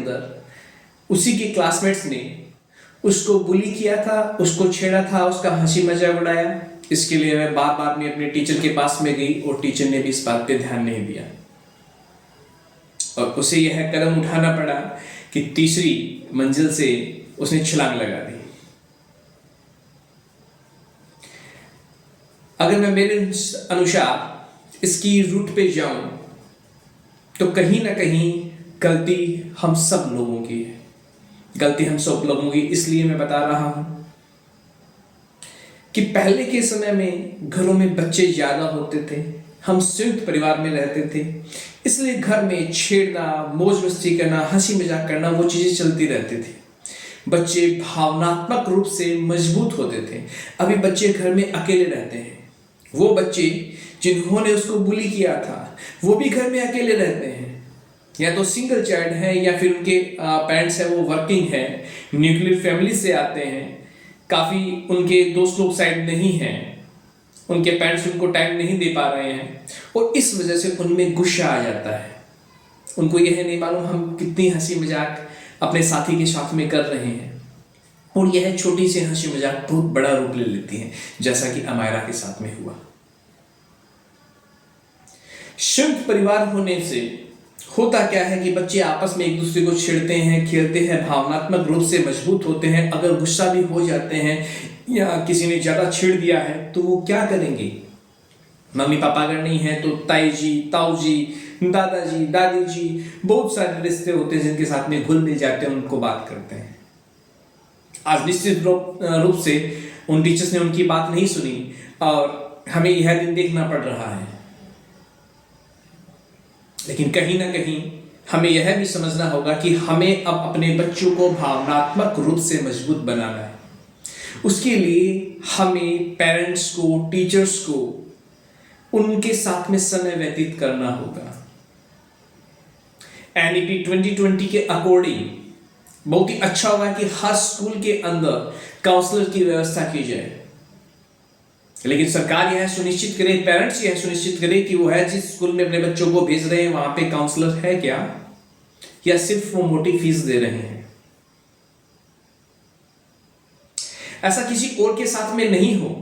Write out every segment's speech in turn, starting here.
अंदर उसी के क्लासमेट्स ने उसको बुली किया था, उसको छेड़ा था, उसका हंसी मजाक उड़ाया। इसके लिए मैं बार बार में अपने टीचर के पास में गई और टीचर ने भी इस बात पे ध्यान नहीं दिया और उसे यह कदम उठाना पड़ा कि तीसरी मंजिल से उसने छलांग लगा दी। अगर मैं मेरे अनुसार इसकी रूट पे जाऊं तो कहीं ना कहीं गलती हम सब लोगों की है। गलती हम सब लोगों की इसलिए मैं बता रहा हूं कि पहले के समय में घरों में बच्चे ज्यादा होते थे, हम संयुक्त परिवार में रहते थे, इसलिए घर में छेड़ना, मौज मस्ती करना, हंसी मजाक करना, वो चीजें चलती रहती थी। बच्चे भावनात्मक रूप से मजबूत होते थे। अभी बच्चे घर में अकेले रहते हैं। वो बच्चे जिन्होंने उसको बुली किया था वो भी घर में अकेले रहते हैं, या तो सिंगल चाइल्ड है या फिर उनके पेरेंट्स है वो वर्किंग है, न्यूक्लियर फैमिली से आते हैं, काफ़ी उनके दोस्त लोग साइड नहीं हैं, उनके पेरेंट्स उनको टाइम नहीं दे पा रहे हैं और इस वजह से उनमें गुस्सा आ जाता है। उनको यह नहीं मालूम हम कितनी हंसी मजाक अपने साथी के साथ में कर रहे हैं और यह छोटी सी हंसी मजाक बहुत बड़ा रूप ले लेती है, जैसा कि अमायरा के साथ में हुआ। संयुक्त परिवार होने से होता क्या है कि बच्चे आपस में एक दूसरे को छेड़ते हैं, खेलते हैं, भावनात्मक रूप से मजबूत होते हैं। अगर गुस्सा भी हो जाते हैं या किसी ने ज्यादा छेड़ दिया है तो वो क्या करेंगे? मम्मी पापा अगर नहीं है तो ताई जी, ताऊ जी, दादाजी, दादी जी, बहुत सारे रिश्ते होते हैं जिनके साथ में घुल मिल जाते हैं, उनको बात करते हैं। आज निश्चित रूप से उन टीचर्स ने उनकी बात नहीं सुनी और हमें यह दिन देखना पड़ रहा है। लेकिन कहीं ना कहीं हमें यह भी समझना होगा कि हमें अब अपने बच्चों को भावनात्मक रूप से मजबूत बनाना है। उसके लिए हमें पेरेंट्स को, टीचर्स को उनके साथ में समय व्यतीत करना होगा। एनईपी 2020 के अकॉर्डिंग बहुत ही अच्छा होगा कि हर स्कूल के अंदर काउंसलर की व्यवस्था की जाए। लेकिन सरकार यह सुनिश्चित करे, पेरेंट्स यह सुनिश्चित करे कि वो है जिस स्कूल में अपने बच्चों को भेज रहे हैं वहां पे काउंसलर है क्या, या सिर्फ वो मोटी फीस दे रहे हैं। ऐसा किसी और के साथ में नहीं हो,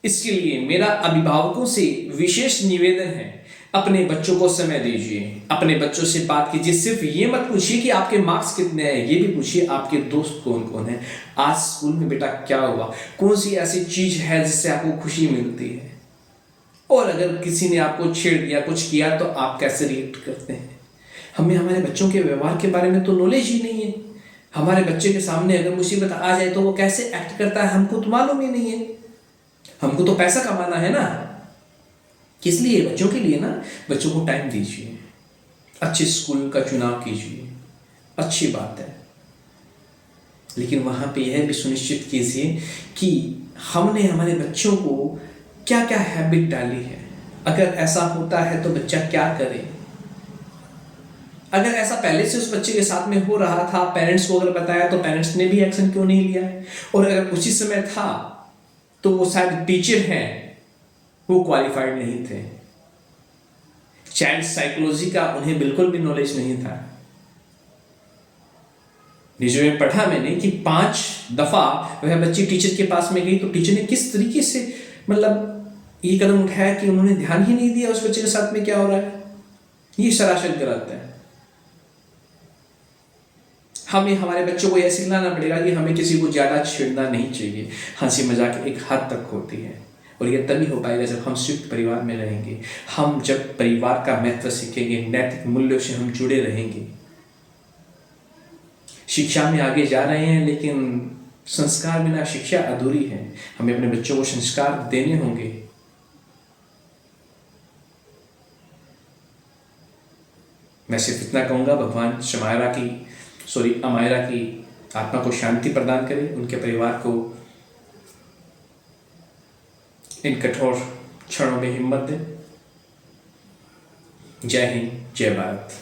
इसके लिए मेरा अभिभावकों से विशेष निवेदन है, अपने बच्चों को समय दीजिए, अपने बच्चों से बात कीजिए। सिर्फ ये मत पूछिए कि आपके मार्क्स कितने हैं, ये भी पूछिए आपके दोस्त कौन कौन है, आज स्कूल में बेटा क्या हुआ, कौन सी ऐसी चीज है जिससे आपको खुशी मिलती है, और अगर किसी ने आपको छेड़ दिया, कुछ किया तो आप कैसे रिएक्ट करते हैं। हमें हमारे बच्चों के व्यवहार के बारे में तो नॉलेज ही नहीं है। हमारे बच्चे के सामने अगर मुसीबत आ जाए तो वो कैसे एक्ट करता है हमको तो मालूम ही नहीं है। हमको तो पैसा कमाना है ना, किस लिए? बच्चों के लिए ना। बच्चों को टाइम दीजिए, अच्छे स्कूल का चुनाव कीजिए, अच्छी बात है, लेकिन वहां पे यह भी सुनिश्चित कीजिए कि हमने हमारे बच्चों को क्या क्या हैबिट डाली है। अगर ऐसा होता है तो बच्चा क्या करे। अगर ऐसा पहले से उस बच्चे के साथ में हो रहा था, पेरेंट्स को अगर बताया तो पेरेंट्स ने भी एक्शन क्यों नहीं लिया है, और अगर उसी समय था तो वो शायद टीचर हैं, वो क्वालिफाइड नहीं थे। चाइल्ड साइकोलॉजी का उन्हें बिल्कुल भी नॉलेज नहीं था। नीचे में पढ़ा मैंने कि 5 दफा वह बच्ची टीचर के पास में गई तो टीचर ने किस तरीके से ये कदम उठाया कि उन्होंने ध्यान ही नहीं दिया उस बच्चे के साथ में क्या हो रहा है। ये सरासर गलत है। हमें हमारे बच्चों को यह सिखाना पड़ेगा कि हमें किसी को ज्यादा छेड़ना नहीं चाहिए। हंसी मजाक एक हद तक होती है और यह तभी हो पाएगा जब हम संयुक्त परिवार में रहेंगे। हम जब परिवार का महत्व सीखेंगे, नैतिक मूल्यों से हम जुड़े रहेंगे। शिक्षा में आगे जा रहे हैं लेकिन संस्कार बिना शिक्षा अधूरी है। हमें अपने बच्चों को संस्कार देने होंगे। मैं सिर्फ इतना कहूंगा, भगवान अमायरा की आत्मा को शांति प्रदान करे, उनके परिवार को इन कठोर क्षणों में हिम्मत दे। जय हिंद, जय भारत।